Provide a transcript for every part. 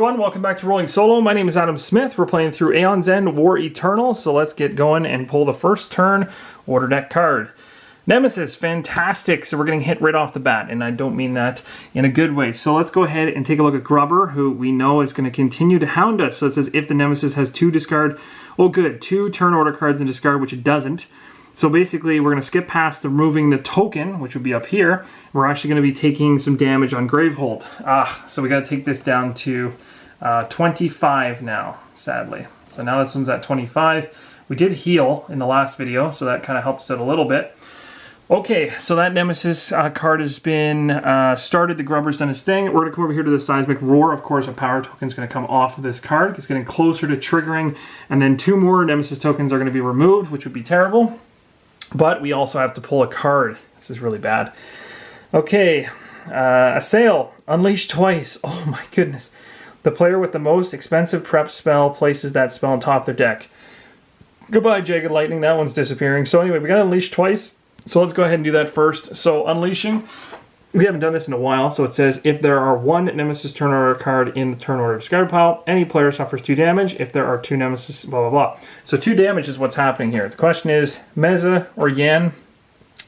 everyone, welcome back to Rolling Solo. My name is Adam Smith. We're playing through Aeon's End War Eternal, so let's get going and pull the first turn order deck card. Nemesis, fantastic. So we're getting hit right off the bat, and I don't mean that in a good way. So let's go ahead and take a look at Grubber, who we know is going to continue to hound us. So it says if the Nemesis has 2 discard, oh good, 2 turn order cards in discard, which it doesn't. So basically, we're going to skip past the removing the token, which would be up here. We're actually going to be taking some damage on Gravehold. So we got to take this down to 25 now, sadly. So now this one's at 25. We did heal in the last video, so that kind of helps it a little bit. Okay, so that Nemesis card has been started. The Grubber's done his thing. We're going to come over here to the Seismic Roar. Of course, a power token is going to come off of this card. It's getting closer to triggering, and then 2 more Nemesis tokens are going to be removed, which would be terrible. But we also have to pull a card. This is really bad. Okay, Assail, unleash twice. Oh my goodness. The player with the most expensive prep spell places that spell on top of their deck. Goodbye, Jagged Lightning. That one's disappearing. So anyway, we got to unleash twice. So let's go ahead and do that first. So unleashing, we haven't done this in a while. So it says if there are 1 Nemesis turn order card in the turn order discard pile, any player suffers 2 damage. If there are 2 Nemesis, blah, blah, blah. So 2 damage is what's happening here. The question is Maza or Yan.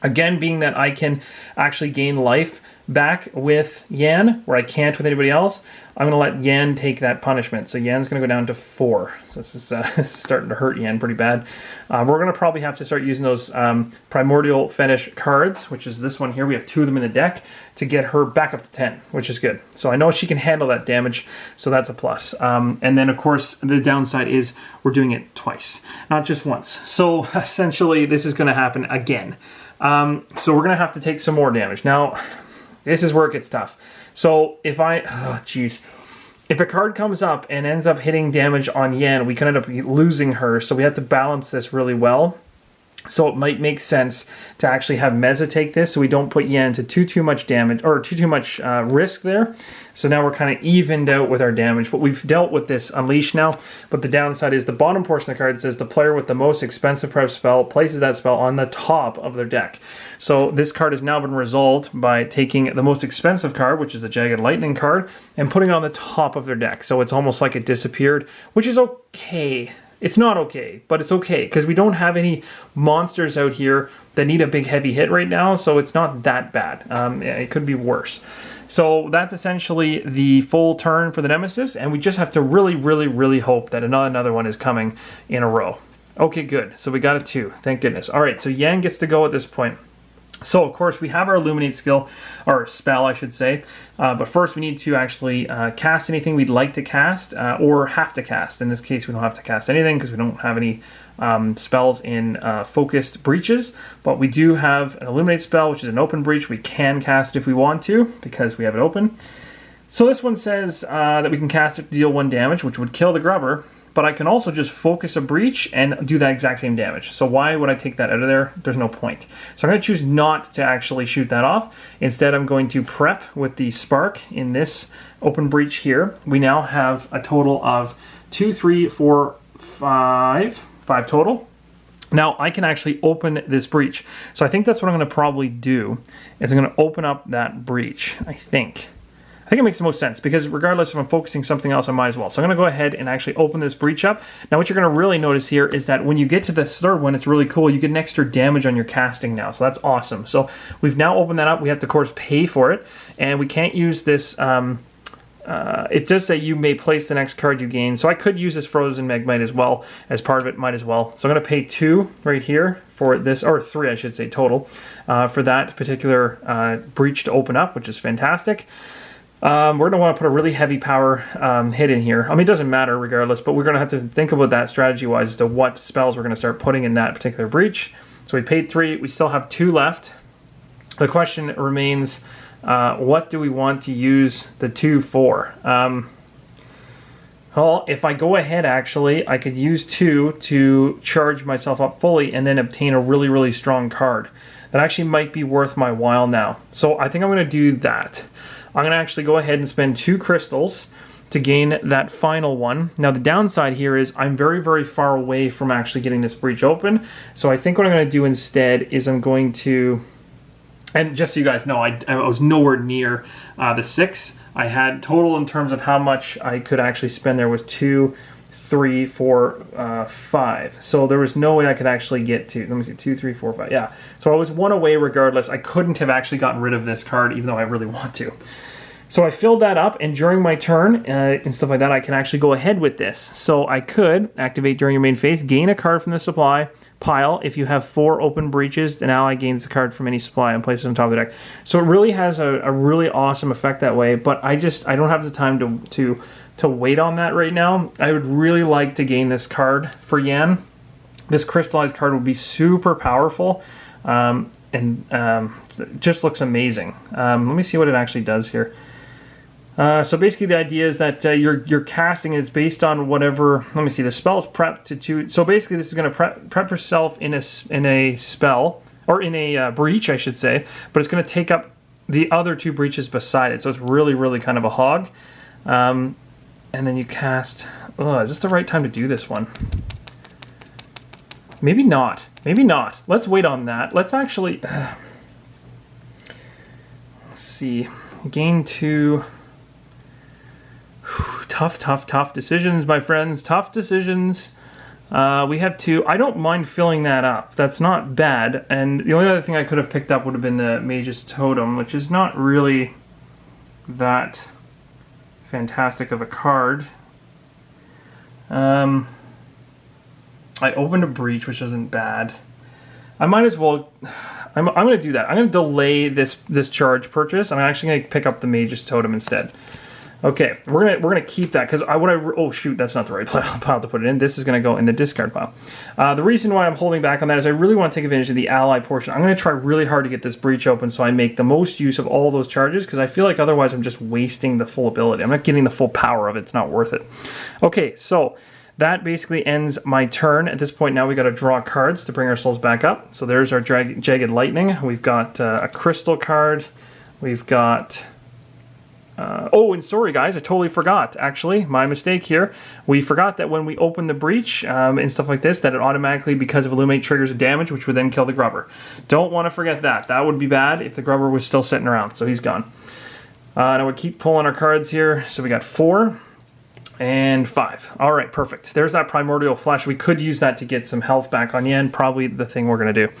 Again, being that I can actually gain life back with Yan, where I can't with anybody else, I'm going to let Yan take that punishment. So Yan's going to go down to 4. So this is starting to hurt Yan pretty bad. We're going to probably have to start using those Primordial Fetish cards, which is this one here. We have 2 of them in the deck to get her back up to 10, which is good. So I know she can handle that damage, so that's a plus. And then, of course, the downside is we're doing it twice, not just once. So essentially, this is going to happen again. So we're going to have to take some more damage. Now, this is where it gets tough. So if if a card comes up and ends up hitting damage on Yan, we can end up losing her. So we have to balance this really well. So it might make sense to actually have Maza take this so we don't put Yan into too much damage or too much risk there. So now we're kind of evened out with our damage. But we've dealt with this Unleash now. But the downside is the bottom portion of the card says the player with the most expensive prep spell places that spell on the top of their deck. So this card has now been resolved by taking the most expensive card, which is the Jagged Lightning card, and putting it on the top of their deck. So it's almost like it disappeared, which is okay. It's not okay, but it's okay because we don't have any monsters out here that need a big heavy hit right now, so it's not that bad. It could be worse. So that's essentially the full turn for the Nemesis, and we just have to really hope that another one is coming in a row. Okay, good. So we got a 2. Thank goodness. All right, so Yan gets to go at this point. So, of course, we have our Illuminate skill, or spell, I should say. But first, we need to actually cast anything we'd like to cast, or have to cast. In this case, we don't have to cast anything because we don't have any spells in focused breaches. But we do have an Illuminate spell, which is an open breach. We can cast it if we want to, because we have it open. So this one says that we can cast it to deal 1 damage, which would kill the Grubber. But I can also just focus a breach and do that exact same damage. So why would I take that out of there? There's no point. So I'm going to choose not to actually shoot that off. Instead, I'm going to prep with the Spark in this open breach here. We now have a total of 2, 3, 4, 5 total. Now, I can actually open this breach. So I think that's what I'm going to probably do, is I'm going to open up that breach, I think it makes the most sense because regardless if I'm focusing something else, I might as well. So I'm going to go ahead and actually open this breach up. Now what you're going to really notice here is that when you get to the third one, it's really cool. You get an extra damage on your casting now. So that's awesome. So we've now opened that up. We have to, of course, pay for it. And we can't use this. It does say you may place the next card you gain. So I could use this Frozen Magmite as well as part of it. Might as well. So I'm going to pay 2 right here for this, or 3 I should say total, for that particular breach to open up, which is fantastic. We're going to want to put a really heavy power hit in here. I mean, it doesn't matter regardless, but we're going to have to think about that strategy-wise as to what spells we're going to start putting in that particular breach. So we paid 3. We still have 2 left. The question remains, what do we want to use the 2 for? Well, if I go ahead, actually, I could use 2 to charge myself up fully and then obtain a really strong card. That actually might be worth my while now. So I think I'm going to do that. I'm going to actually go ahead and spend 2 crystals to gain that final one. Now the downside here is I'm very far away from actually getting this breach open. So I think what I'm going to do instead is I'm going to And just so you guys know, I was nowhere near the 6. I had total in terms of how much I could actually spend there was 2, 3, 4, 5. So there was no way I could actually get to, let me see, 2, 3, 4, 5. Yeah. So I was 1 away regardless. I couldn't have actually gotten rid of this card even though I really want to. So I filled that up, and during my turn and stuff like that, I can actually go ahead with this. So I could activate during your main phase, gain a card from the supply pile. If you have 4 open breaches, an ally gains a card from any supply and places on top of the deck. So it really has a really awesome effect that way, but I don't have the time to wait on that right now. I would really like to gain this card for Yan. This crystallized card would be super powerful, and just looks amazing. Let me see what it actually does here. So basically the idea is that your casting is based on whatever, let me see, the spell is prepped to 2. So basically this is going to prep yourself in a spell, or in a breach, I should say, but it's going to take up the other 2 breaches beside it. So it's really, really kind of a hog. And then you cast, is this the right time to do this one? Maybe not. Maybe not. Let's wait on that. Let's actually, let's see, gain 2. Tough decisions, my friends. Tough decisions. We have 2. I don't mind filling that up. That's not bad. And the only other thing I could have picked up would have been the Mage's Totem, which is not really that fantastic of a card. I opened a breach, which isn't bad. I might as well. I'm going to do that. I'm going to delay this charge purchase. I'm actually going to pick up the Mage's Totem instead. Okay, we're gonna keep that because oh shoot, that's not the right pile to put it in. This is gonna go in the discard pile. The reason why I'm holding back on that is I really want to take advantage of the ally portion. I'm gonna try really hard to get this breach open so I make the most use of all those charges, because I feel like otherwise I'm just wasting the full ability. I'm not getting the full power of it. It's not worth it. Okay, so that basically ends my turn. At this point now we got to draw cards to bring ourselves back up. So there's our Jagged Lightning. We've got a crystal card. We've got oh, and sorry guys, I totally forgot, actually, my mistake here. We forgot that when we open the breach and stuff like this, that it automatically, because of Illuminate, triggers a damage, which would then kill the grubber. Don't want to forget that. That would be bad if the grubber was still sitting around, so he's gone. And I would keep pulling our cards here. So we got 4 and 5. All right, perfect. There's that Primordial Flesh. We could use that to get some health back on Yan, probably the thing we're going to do.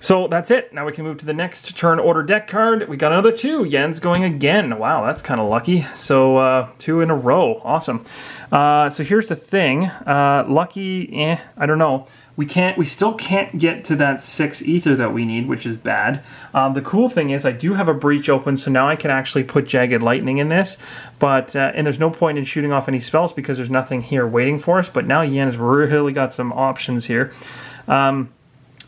So that's it. Now we can move to the next turn order deck card. We got another 2. Yen's going again. Wow, that's kind of lucky. So 2 in a row. Awesome. So here's the thing. Lucky, I don't know. We still can't get to that 6 ether that we need, which is bad. The cool thing is I do have a breach open, so now I can actually put Jagged Lightning in this. But and there's no point in shooting off any spells because there's nothing here waiting for us. But now Yan has really got some options here.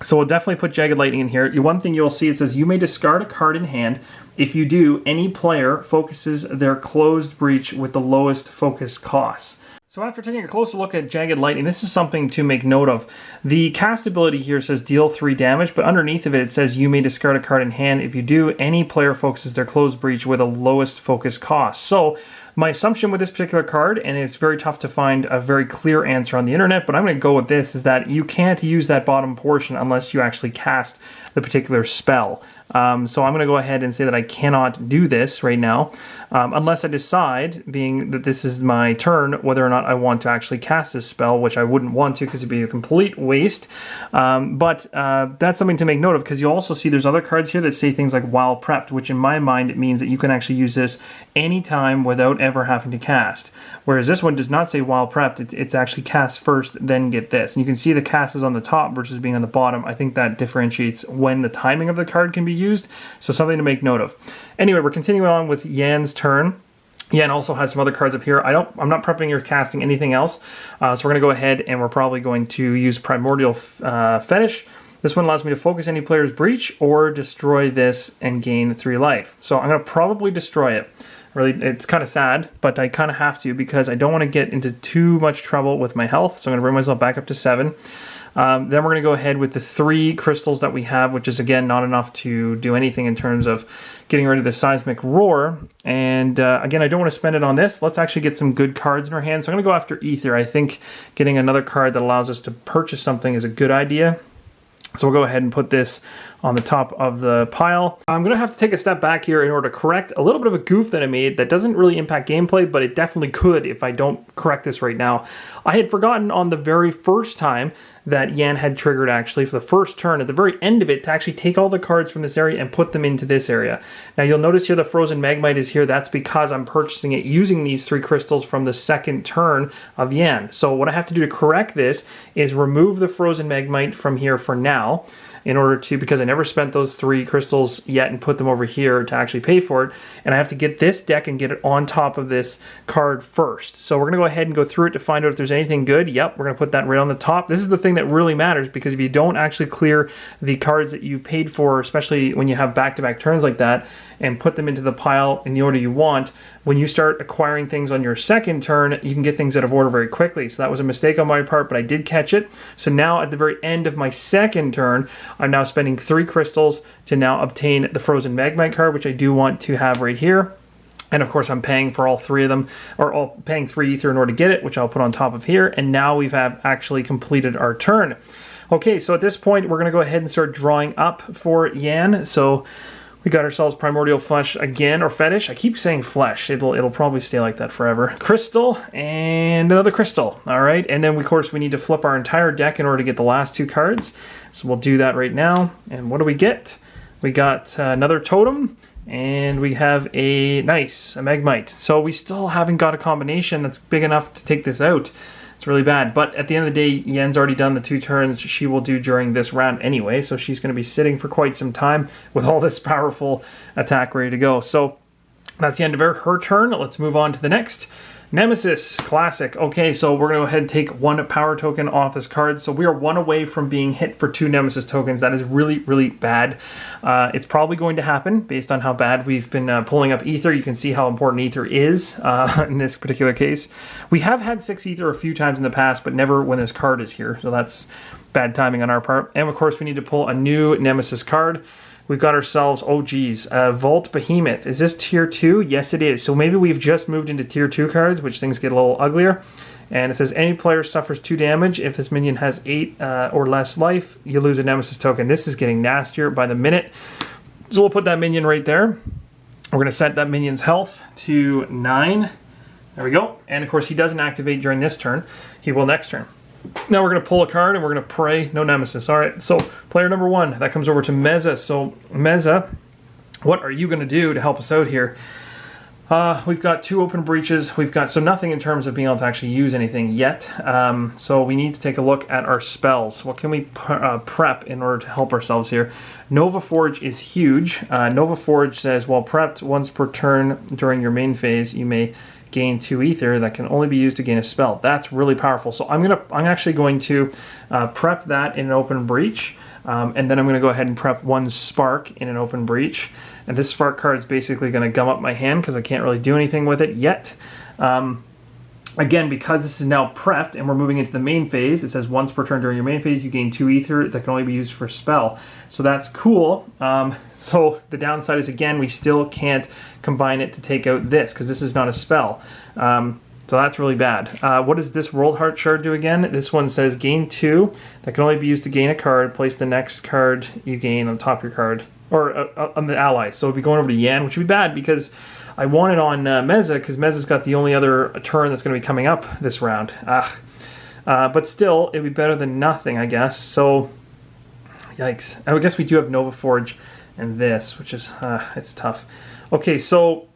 So we'll definitely put Jagged Lightning in here. One thing you'll see, it says you may discard a card in hand. If you do, any player focuses their closed breach with the lowest focus costs. So after taking a closer look at Jagged Lightning, this is something to make note of. The cast ability here says deal 3 damage, but underneath of it, it says you may discard a card in hand. If you do, any player focuses their closed breach with the lowest focus cost. So my assumption with this particular card, and it's very tough to find a very clear answer on the internet, but I'm going to go with this, is that you can't use that bottom portion unless you actually cast the particular spell. So I'm going to go ahead and say that I cannot do this right now, unless I decide, being that this is my turn, whether or not I want to actually cast this spell, which I wouldn't want to because it'd be a complete waste. But that's something to make note of, because you also see there's other cards here that say things like while prepped, which in my mind it means that you can actually use this anytime without ever having to cast. Whereas this one does not say while prepped, it's actually cast first, then get this. And you can see the cast is on the top versus being on the bottom. I think that differentiates when the timing of the card can be used. So something to make note of. Anyway, we're continuing on with Yan's turn. Yan also has some other cards up here. I'm not prepping or casting anything else. So we're going to go ahead and we're probably going to use Primordial Fetish. This one allows me to focus any player's breach or destroy this and gain 3 life. So I'm going to probably destroy it. Really, it's kind of sad, but I kind of have to because I don't want to get into too much trouble with my health. So I'm going to bring myself back up to 7. Then we're going to go ahead with the 3 crystals that we have, which is, again, not enough to do anything in terms of getting rid of the Seismic Roar. And, again, I don't want to spend it on this. Let's actually get some good cards in our hands. So I'm going to go after Ether. I think getting another card that allows us to purchase something is a good idea. So we'll go ahead and put this on the top of the pile. I'm going to have to take a step back here in order to correct a little bit of a goof that I made that doesn't really impact gameplay, but it definitely could if I don't correct this right now. I had forgotten on the very first time that Yan had triggered, actually, for the first turn, at the very end of it, to actually take all the cards from this area and put them into this area. Now, you'll notice here the Frozen Magmite is here. That's because I'm purchasing it using these 3 crystals from the second turn of Yan. So what I have to do to correct this is remove the Frozen Magmite from here for now, in order to, because I never spent those 3 crystals yet and put them over here to actually pay for it, and I have to get this deck and get it on top of this card first. So we're going to go ahead and go through it to find out if there's anything good. Yep, we're going to put that right on the top. This is the thing that really matters, because if you don't actually clear the cards that you paid for, especially when you have back-to-back turns like that, and put them into the pile in the order you want, when you start acquiring things on your second turn, you can get things out of order very quickly. So that was a mistake on my part, but I did catch it. So now at the very end of my second turn, I'm now spending 3 crystals to now obtain the Frozen Magmite card, which I do want to have right here. And of course, I'm paying for all 3 of them, or paying 3 ether in order to get it, which I'll put on top of here. And now we've actually completed our turn. Okay, so at this point, we're going to go ahead and start drawing up for Yan. So we got ourselves Primordial Flesh again, or Fetish. I keep saying Flesh. It'll probably stay like that forever. Crystal, and another Crystal. All right, and then of course we need to flip our entire deck in order to get the last 2 cards. So we'll do that right now. And what do we get? We got another Totem, and we have a Magmite. So we still haven't got a combination that's big enough to take this out. It's really bad, but at the end of the day, Yen's already done the 2 turns she will do during this round anyway, so she's going to be sitting for quite some time with all this powerful attack ready to go. So that's the end of her turn. Let's move on to the next. Nemesis, classic. Okay, so we're going to go ahead and take 1 power token off this card. So we are 1 away from being hit for 2 Nemesis tokens. That is really, really bad. It's probably going to happen based on how bad we've been pulling up Ether. You can see how important Ether is in this particular case. We have had 6 Ether a few times in the past, but never when this card is here. So that's bad timing on our part. And of course, we need to pull a new Nemesis card. We've got ourselves, oh geez, Vault Behemoth. Is this tier 2? Yes, it is. So maybe we've just moved into tier 2 cards, which things get a little uglier. And it says any player suffers 2 damage. If this minion has 8 or less life, you lose a Nemesis token. This is getting nastier by the minute. So we'll put that minion right there. We're going to set that minion's health to 9. There we go. And of course, he doesn't activate during this turn. He will next turn. Now we're going to pull a card and we're going to pray no Nemesis. All right, so player number 1, that comes over to Maza. So Maza, what are you going to do to help us out here? We've got 2 open breaches. We've got, so nothing in terms of being able to actually use anything yet. So we need to take a look at our spells. What can we prep in order to help ourselves here? Nova Forge is huge. Nova Forge says, while prepped once per turn during your main phase, you may gain 2 ether that can only be used to gain a spell. That's really powerful. So I'm actually going to prep that in an open breach, and then I'm going to go ahead and prep 1 spark in an open breach. And this spark card is basically going to gum up my hand because I can't really do anything with it yet. Again, because this is now prepped and we're moving into the main phase, it says once per turn during your main phase, you gain 2 ether that can only be used for spell. So that's cool. So the downside is, again, we still can't combine it to take out this because this is not a spell. So that's really bad. What does this World Heart Shard do again? This one says gain 2 that can only be used to gain a card. Place the next card you gain on top of your card, or on the ally. So it'll be going over to Yan, which would be bad because I want it on Maza because Meza's got the only other turn that's going to be coming up this round. But still, it'd be better than nothing, I guess. So, yikes. I guess we do have Nova Forge and this, which is, it's tough. Okay, so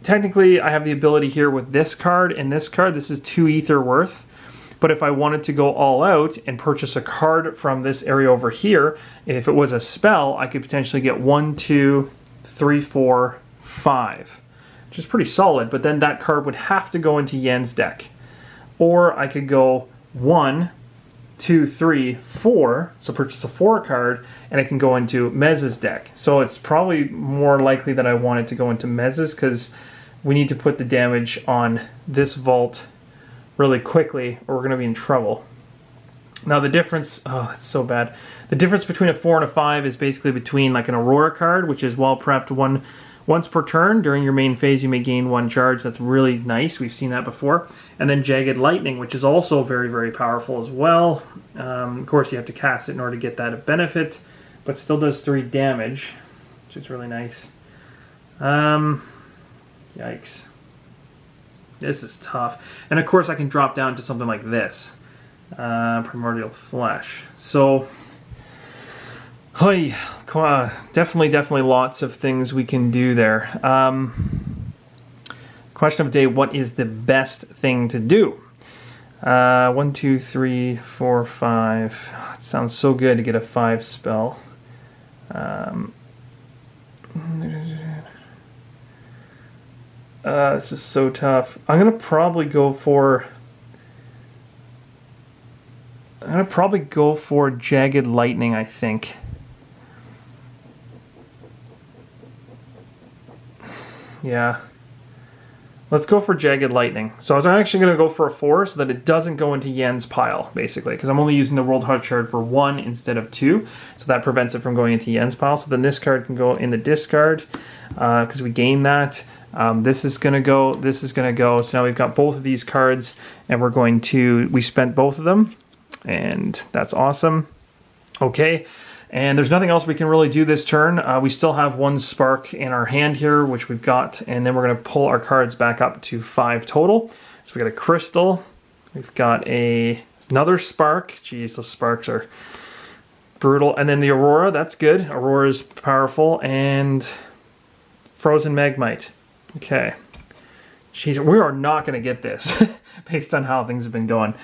technically I have the ability here with this card and this card. This is 2 ether worth. But if I wanted to go all out and purchase a card from this area over here, if it was a spell, I could potentially get 1, 2, 3, 4, 5. Which is pretty solid, but then that card would have to go into Yen's deck. Or I could go 1, 2, 3, 4, so purchase a 4 card, and it can go into Meza's deck. So it's probably more likely that I want it to go into Meza's because we need to put the damage on this vault really quickly or we're going to be in trouble. Now the difference, oh, it's so bad. The difference between a 4 and a 5 is basically between like an Aurora card, which is well prepped once per turn. During your main phase, you may gain 1 charge. That's really nice. We've seen that before. And then Jagged Lightning, which is also very, very powerful as well. Of course, you have to cast it in order to get that benefit. but still does 3 damage, which is really nice. Yikes. This is tough. And of course I can drop down to something like this. Primordial Flesh. So, definitely lots of things we can do there. Question of the day, what is the best thing to do? 1, 2, 3, 4, 5. It sounds so good to get a 5 spell. This is so tough. I'm gonna probably go for Jagged Lightning, I think. Yeah. Let's go for Jagged Lightning. So I was actually going to go for a 4 so that it doesn't go into Yan's pile, basically, because I'm only using the World Heart Shard for 1 instead of 2, so that prevents it from going into Yan's pile. So then this card can go in the discard, because we gain that. This is going to go, this is going to go. So now we've got both of these cards, and we spent both of them, and that's awesome. Okay. And there's nothing else we can really do this turn. We still have 1 spark in our hand here, which we've got, and then we're going to pull our cards back up to 5 total. So we got a crystal, we've got another spark. Geez, those sparks are brutal. And then the Aurora, that's good. Aurora is powerful, and Frozen Magmite. Okay. Jeez, we are not going to get this based on how things have been going.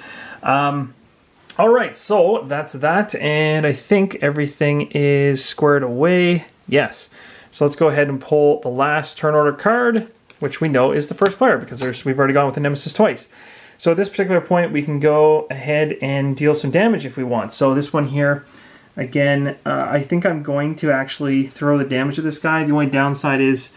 All right, so that's that, and I think everything is squared away. Yes. So let's go ahead and pull the last turn order card, which we know is the first player because we've already gone with the Nemesis twice. So at this particular point, we can go ahead and deal some damage if we want. So this one here, again, I think I'm going to actually throw the damage at this guy. The only downside is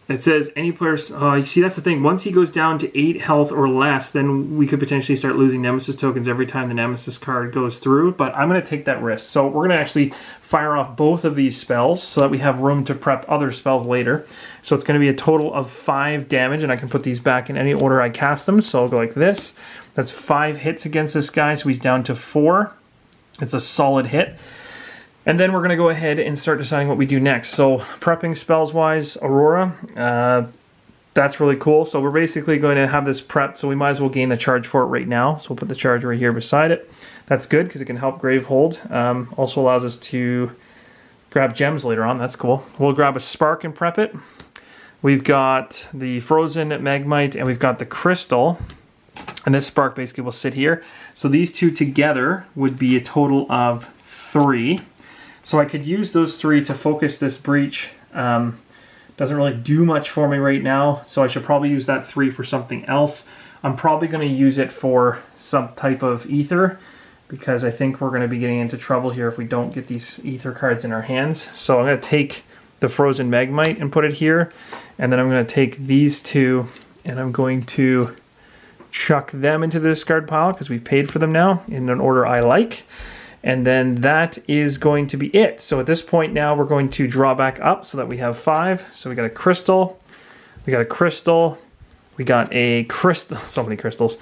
it says any player, you see, that's the thing. Once he goes down to 8 health or less, then we could potentially start losing Nemesis tokens every time the Nemesis card goes through, but I'm going to take that risk. So we're going to actually fire off both of these spells so that we have room to prep other spells later. So it's going to be a total of 5 damage, and I can put these back in any order I cast them. So I'll go like this. That's 5 hits against this guy, so he's down to 4. It's a solid hit. And then we're going to go ahead and start deciding what we do next. So prepping spells-wise, Aurora, that's really cool. So we're basically going to have this prepped, so we might as well gain the charge for it right now. So we'll put the charge right here beside it. That's good because it can help Gravehold. Also allows us to grab gems later on. That's cool. We'll grab a Spark and prep it. We've got the Frozen Magmite, and we've got the Crystal. And this Spark basically will sit here. So these two together would be a total of 3. So I could use those 3 to focus this breach. Doesn't really do much for me right now, so I should probably use that 3 for something else. I'm probably going to use it for some type of ether, because I think we're going to be getting into trouble here if we don't get these ether cards in our hands. So I'm going to take the Frozen Magmite and put it here, and then I'm going to take these 2, and I'm going to chuck them into the discard pile, because we paid for them now, in an order I like. And then that is going to be it. So at this point now, we're going to draw back up so that we have 5. So we got a crystal, we got a crystal, we got a crystal, so many crystals.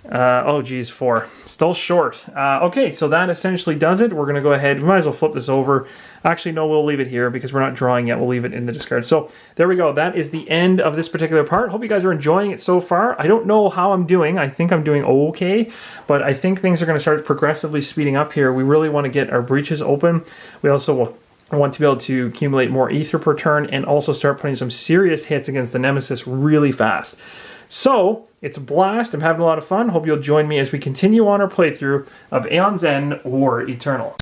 Oh geez, 4. Still short. Okay, so that essentially does it. We're going to go ahead. We might as well flip this over. Actually, no, we'll leave it here because we're not drawing yet. We'll leave it in the discard. So there we go. That is the end of this particular part. Hope you guys are enjoying it so far. I don't know how I'm doing. I think I'm doing okay, but I think things are going to start progressively speeding up here. We really want to get our breaches open. We also want to be able to accumulate more ether per turn and also start putting some serious hits against the Nemesis really fast. So, it's a blast. I'm having a lot of fun. Hope you'll join me as we continue on our playthrough of Aeon's End War Eternal.